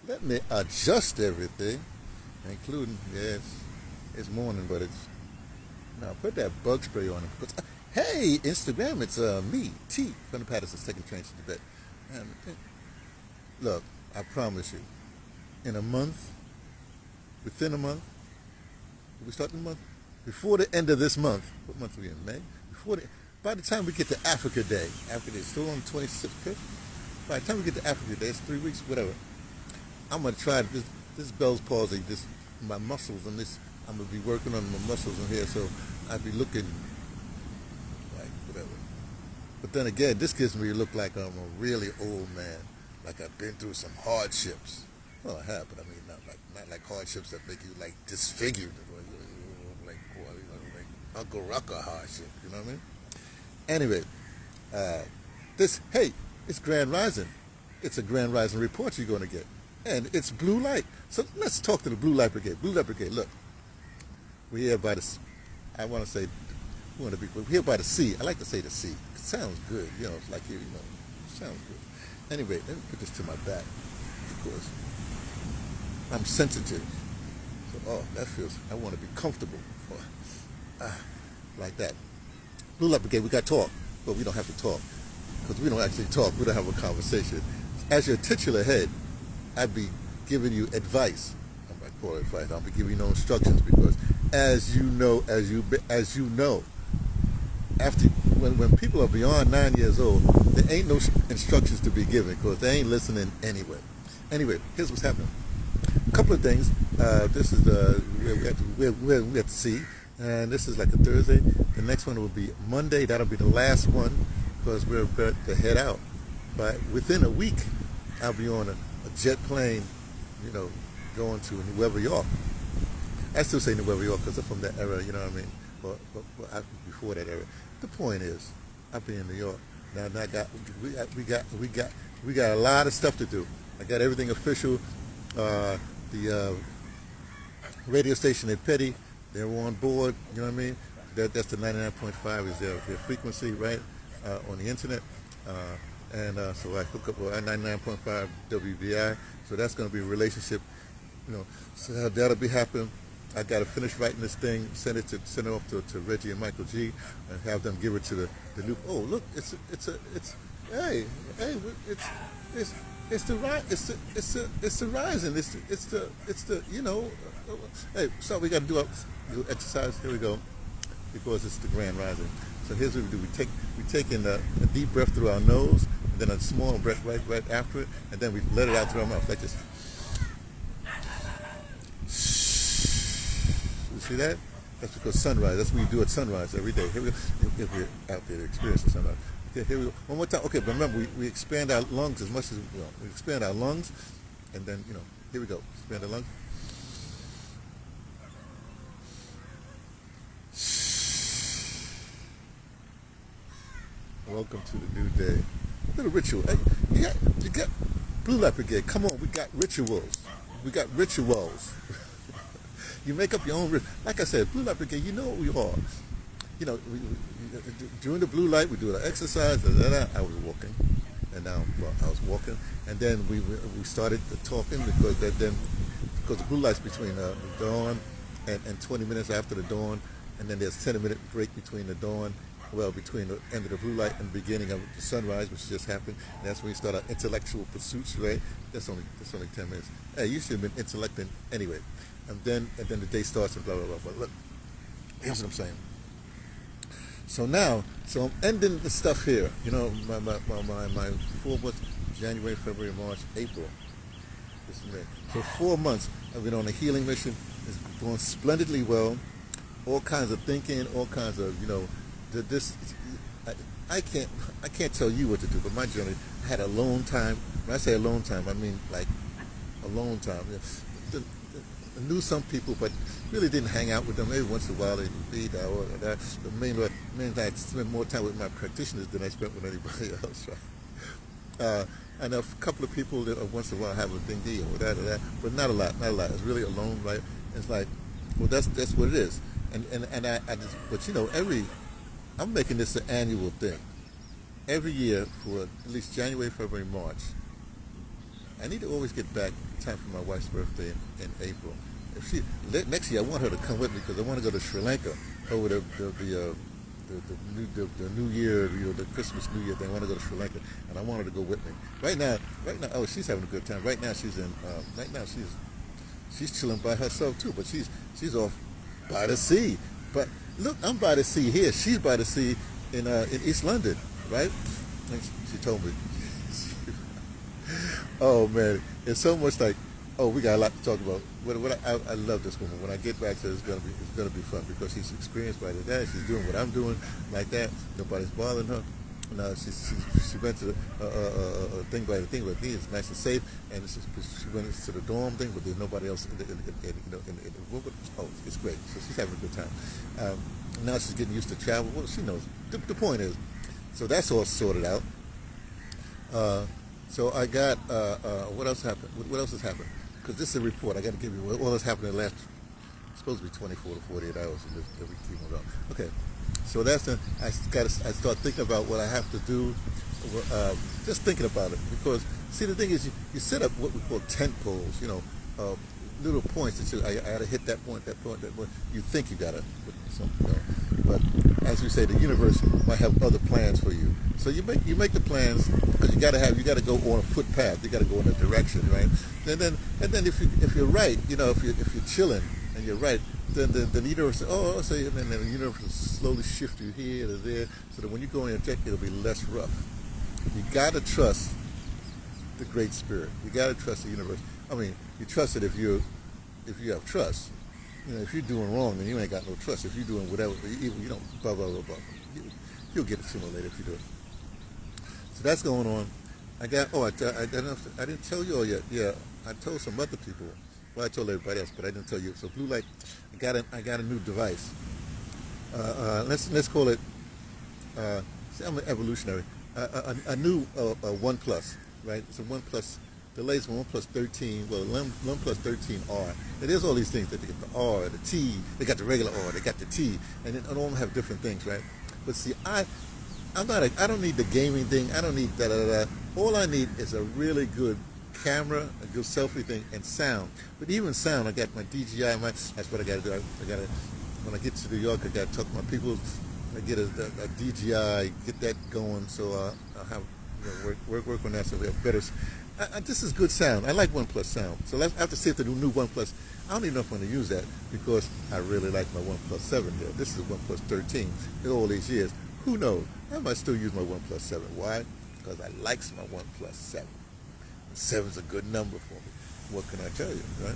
Let me adjust everything, including, yes, it's morning, but it's, now put that bug spray on it. Because, hey, Instagram, it's me, T, from the Patterson's taking train to the bed. And, look, I promise you, in a month, within a month, we start the month, before the end of this month, what month are we in, May? By the time we get to Africa Day, Africa Day is still on the 25th, by the time we get to Africa Day, it's 3 weeks, whatever, I'm going to try this Bell's palsy, my muscles and this, I'm going to be working on my muscles in here, so I'd be looking like whatever. But then again, this gives me a look like I'm a really old man, like I've been through some hardships. Well, I have, but I mean, not like hardships that make you like disfigured, like Uncle Rucker hardship, you know what I mean? Anyway, hey, it's Grand Rising. It's a Grand Rising report you're going to get. And it's blue light. So let's talk to the blue light brigade. Blue light brigade, look. We're here by the, I want to say, we're here by the sea. I like to say the sea. It sounds good, you know, it's like here, it sounds good. Anyway, let me put this to my back because I'm sensitive. So, that feels, I want to be comfortable. Like that. Blue light brigade, we got to talk. But we don't have to talk because we don't actually talk. We don't have a conversation. As your titular head, I'd be giving you advice. I'm not calling it advice. I'll be giving you no instructions because, as you know, after when people are beyond 9 years old, there ain't no instructions to be given because they ain't listening anyway. Anyway, here's what's happening. A couple of things. This is we're at the sea, and this is like a Thursday. The next one will be Monday. That'll be the last one because we're about to head out. But within a week, I'll be on a jet plane, going to New York. I still say New York because I'm from that era, you know what I mean? But before that era. The point is, I'll be in New York. Now we got a lot of stuff to do. I got everything official. The radio station at Petty, they're on board, you know what I mean? That's the 99.5 is their frequency, right? On the internet. So I hook up with 99.5 WBI. So that's going to be a relationship, So that'll be happening. I got to finish writing this thing, send it off to Reggie and Michael G, and have them give it to the new. Oh, look, it's the rising. Hey, so we got to do exercise. Here we go, because it's the grand rising. So here's what we do: we take in a deep breath through our nose, and then a small breath right after it, and then we let it out through our mouth like this. You see that? That's because sunrise. That's what we do at sunrise every day. Here we go. If we're out there to experience the sunrise. Okay, here we go. One more time. Okay, but remember, we expand our lungs as much as we expand our lungs, and then here we go. Expand our lungs. Welcome to the new day. A little ritual. Hey, you got Blue Light Brigade. Come on, we got rituals. You make up your own. Like I said, Blue Light Brigade. You know what we are. During the blue light, we do the exercise. I was walking, and now I was walking, and then we started talking because the blue light's between the dawn and 20 minutes after the dawn, and then there's a 10-minute break between the dawn. Well, between the end of the blue light and the beginning of the sunrise, which just happened. And that's when we start our intellectual pursuits, right? That's only 10 minutes. Hey, you should have been intellecting anyway. And then the day starts and blah blah blah. But look, here's what I'm saying. So I'm ending the stuff here. My 4 months: January, February, March, April. This is May. So 4 months I've been on a healing mission. It's going splendidly well. All kinds of thinking, all kinds of I can't tell you what to do, but my journey, I had a alone time. When I say alone time, I mean like alone time. I knew some people, but really didn't hang out with them. Maybe once in a while they'd be there or that. The main I spent more time with my practitioners than I spent with anybody else. Right? And a couple of people that once in a while have a thing deal or that, but not a lot. It's really alone, right? It's like, well, that's what it is. And I just, but I'm making this an annual thing. Every year for at least January, February, March, I need to always get back time for my wife's birthday in April. If she next year, I want her to come with me because I want to go to Sri Lanka over the New Year, the Christmas New Year thing. I want to go to Sri Lanka, and I want her to go with me. Right now, oh, she's having a good time. Right now, she's chilling by herself too, but she's off by the sea. But look, I'm by the sea here. She's by the sea in East London, right? And she told me. Oh man, it's so much like, oh, we got a lot to talk about. I love this woman. When I get back to her, it's gonna be fun because she's experienced by that. She's doing what I'm doing like that. Nobody's bothering her. No, she went to the thing by the thing, but it's nice and safe. And she went to the dorm thing, but there's nobody else in the room. Oh, it's great. So she's having a good time. Now she's getting used to travel. Well, she knows. The point is, so that's all sorted out. So I got what else happened? What else has happened? Because this is a report. I got to give you what else happened in the last, supposed to be 24 to 48 hours. That we keep on. Okay. So that's I start thinking about what I have to do, just thinking about it. Because, see, the thing is, you set up what we call tent poles, little points that I got to hit that point. You think you got to, but as we say, the universe might have other plans for you. So you make the plans because you got to go on a footpath. You got to go in a direction, right? And then if you're right, if you're chilling and you're right, then the universe, and then the universe will slowly shift you here to there, so that when you go in your jet, it'll be less rough. You gotta trust the Great Spirit. You gotta trust the universe. I mean, you trust it if you have trust. If you're doing wrong, then you ain't got no trust. If you're doing whatever evil, you don't blah blah blah blah. You'll get it sooner or later if you do it. So that's going on. I didn't tell you all yet. Yeah, I told some other people. Well, I told everybody else, but I didn't tell you. So blue light, I got a new device. Let's call it. I'm an evolutionary. A new One Plus, right? It's a One Plus. The latest One Plus 13. Well, One Plus 13R. And there's all these things that they get the R, the T. They got the regular R. They got the T, and then all of them have different things, right? But see, I don't need the gaming thing. I don't need da. All I need is a really good camera, a good selfie thing, and sound. But even sound, I got my DJI. That's what I got to do. When I get to New York, I got to talk to my people. I get a DJI, get that going. So I'll have work on that. So we have better. This is good sound. I like OnePlus sound. So let's have to see if the new OnePlus. I don't even know if I'm going to use that because I really like my OnePlus 7 here. This is OnePlus 13. In all these years, who knows? I might still use my OnePlus 7. Why? Because I like my OnePlus 7. 7's a good number for me. What can I tell you, right?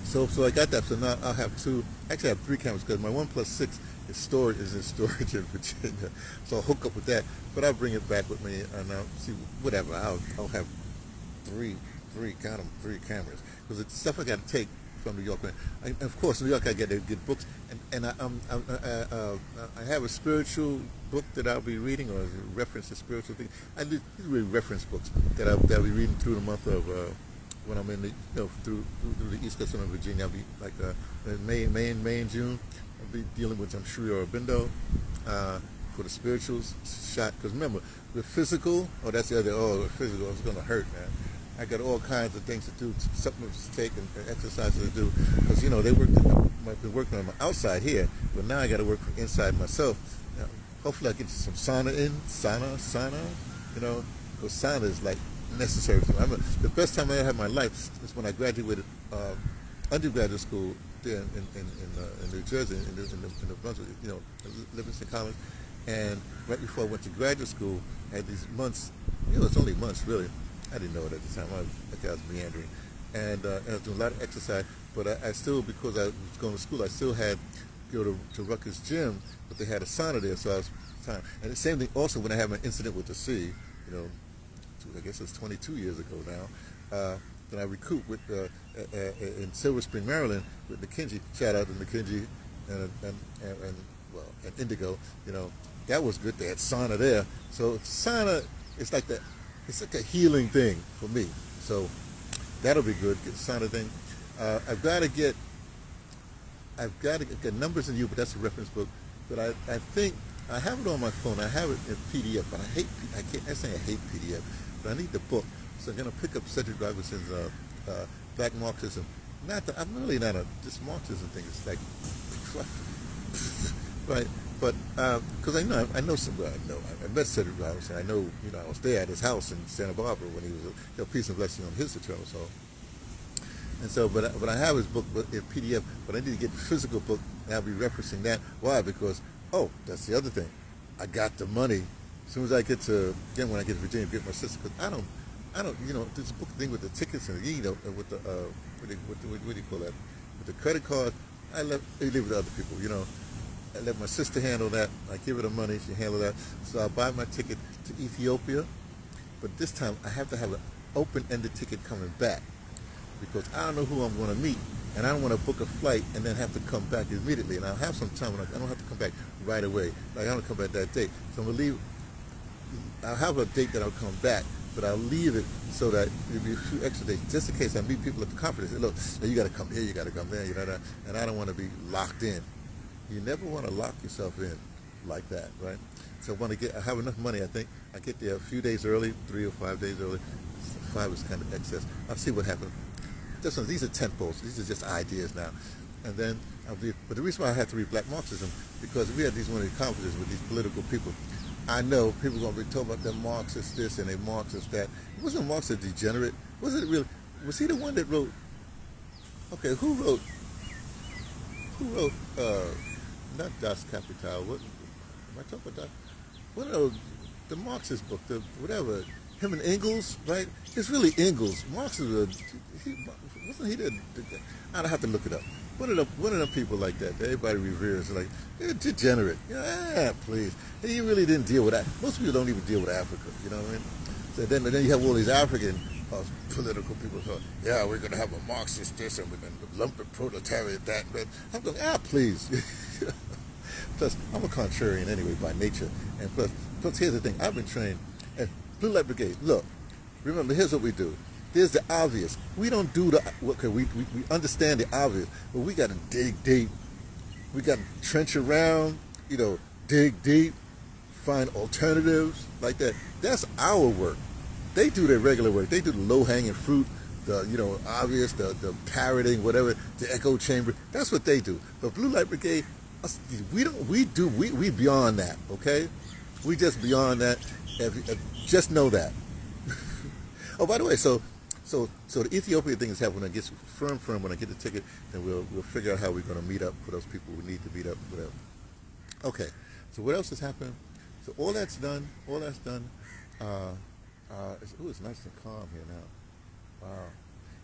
So I got that. So now I'll have two. Actually, I have three cameras because my OnePlus 6 is in storage in Virginia. So I'll hook up with that. But I'll bring it back with me and I'll see whatever. I'll have three cameras because it's stuff I got to take from New York. Of course, New York, I get books, and I have a spiritual book that I'll be reading, or reference to spiritual thing. I do read reference books that I'll be reading through the month of when I'm in through the East Coast of Virginia. I'll be like May and June. I'll be dealing with Sri Aurobindo for the spirituals shot. Because remember, the physical, that's the other. The physical is going to hurt, man. I got all kinds of things to do, supplements to take and exercises to do, because I've been working on my outside here, but now I got to work from inside myself. Hopefully I get some sauna, because sauna is like necessary for me. The best time I ever had in my life is when I graduated undergraduate school there in New Jersey, in the Brunswick, Livingston College, and right before I went to graduate school, I had these months. It's only months really. I didn't know it at the time. I was meandering, and I was doing a lot of exercise. But I still, because I was going to school, I still had to go to Rutgers Gym, but they had a sauna there, so I was fine. And the same thing also when I had my incident with the sea, I guess it's 22 years ago now. Then I recouped with in Silver Spring, Maryland, with McKinsey. Shout out to McKinsey and Indigo. That was good. They had sauna there. So sauna is like that. It's like a healing thing for me. So that'll be good. Get the sauna thing. I've got to get Numbers in You, but that's a reference book. But I think I have it on my phone. I have it in PDF, but I can't say I hate PDF, but I need the book. So I'm gonna pick up Cedric Robinson's Black Marxism. Not that I'm really not a this Marxism thing. It's like right, but because I know somebody. I met Cedric Robinson. I know I was there at his house in Santa Barbara when he was peace and blessing on his eternal soul. And so, but I have his book in PDF, but I need to get the physical book, and I'll be referencing that. Why? Because that's the other thing. I got the money. As soon as I get to when I get to Virginia, get my sister. Because I don't, this book thing with the tickets and with the what do you call that? With the credit card, I leave it with other people. I let my sister handle that. I give her the money, she handle that. So I buy my ticket to Ethiopia, but this time I have to have an open-ended ticket coming back because I don't know who I'm going to meet, and I don't want to book a flight and then have to come back immediately. And I'll have some time when I don't have to come back right away. Like I don't come back that date, so I'm gonna leave. I'll have a date that I'll come back, but I'll leave it so that it'll be a few extra days, just in case I meet people at the conference. Say, look, you got to come here, you got to come there, and I don't want to be locked in. You never want to lock yourself in like that, right? So I have enough money. I think I get there a few days early, 3 or 5 days early. 5 is kind of excess. I'll see what happens. These are tentpoles. These are just ideas now. And then but the reason why I had to read Black Marxism because we had one of these conferences with these political people. I know people are going to be talking about them Marxists this and they Marxists that. Wasn't Marx a degenerate? Was he the one that wrote? Okay, who wrote? Not Das Kapital. What am I talking about? What are the Marxist book? Whatever. Him and Engels, right? It's really Engels. Marx wasn't he the? I'd have to look it up. One of them people like that everybody reveres, like they're degenerate. Please. And he really didn't deal with that. Most people don't even deal with Africa. You know what I mean? So then you have all these African political people who yeah, we're going to have a Marxist this and we're going to lump a proletariat that. But I'm going, please. Plus, I'm a contrarian anyway by nature. And plus here's the thing. I've been trained at Blue Light Brigade. Look, remember, here's what we do. There's the obvious. We don't do we understand the obvious, but we got to dig deep. We got to trench around, dig deep, find alternatives like that. That's our work. They do their regular work. They do the low-hanging fruit, the obvious, the parroting, whatever, the echo chamber. That's what they do. But Blue Light Brigade, we beyond that, okay? We just beyond that. Just know that. Oh, by the way, so the Ethiopia thing is happening. When I get firm, when I get the ticket, then we'll figure out how we're going to meet up for those people who need to meet up, whatever. Okay, so what else has happened? So all that's done. It's nice and calm here now. Wow.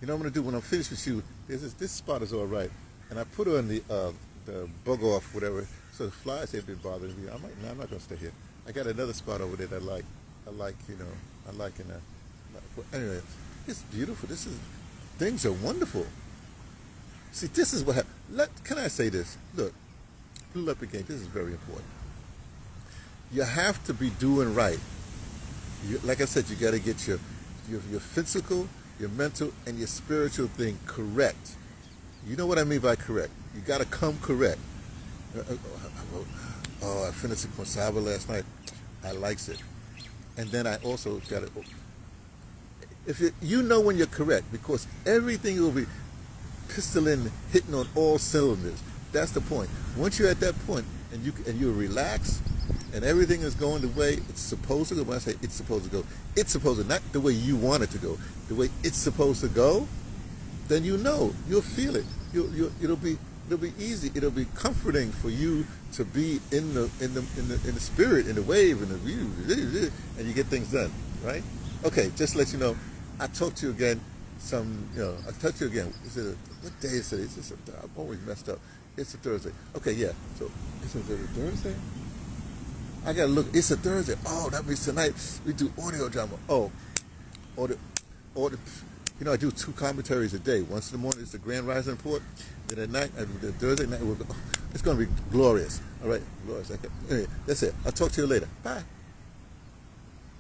You know what I'm going to do when I'm finished with you? This spot is all right, and I put on the bug off, whatever. So the flies have been bothering me. I'm not going to stay here. I got another spot over there that I like in that. Well, anyway, it's beautiful. Things are wonderful. See, this is what happened. Can I say this? Look, Blue Light Brigade, this is very important. You have to be doing right. Like I said, you got to get your physical, your mental, and your spiritual thing correct. You know what I mean by correct. You got to come correct. I finished Consawa last night. I likes it. And then I also got to... If you know when you're correct, because everything will be pistoling, hitting on all cylinders. That's the point. Once you're at that point and you relax and everything is going the way it's supposed to go, when I say it's supposed to go, it's supposed to, not the way you want it to go, the way it's supposed to go, then you'll feel it. It'll be easy. It'll be comforting for you to be in the spirit, in the wave, in the view, and you get things done, right? Okay, just to let you know, I talked to you again. I talked to you again. What day is it? I'm always messed up. It's a Thursday. Okay, yeah. So it's a Thursday. I gotta look. It's a Thursday. Oh, that means tonight we do audio drama. Oh, audio. I do 2 commentaries a day. Once in the morning, it's the Grand Rising Report. Then at night, the Thursday night, it's going to be glorious. All right, glorious. Okay. Anyway, that's it. I'll talk to you later. Bye.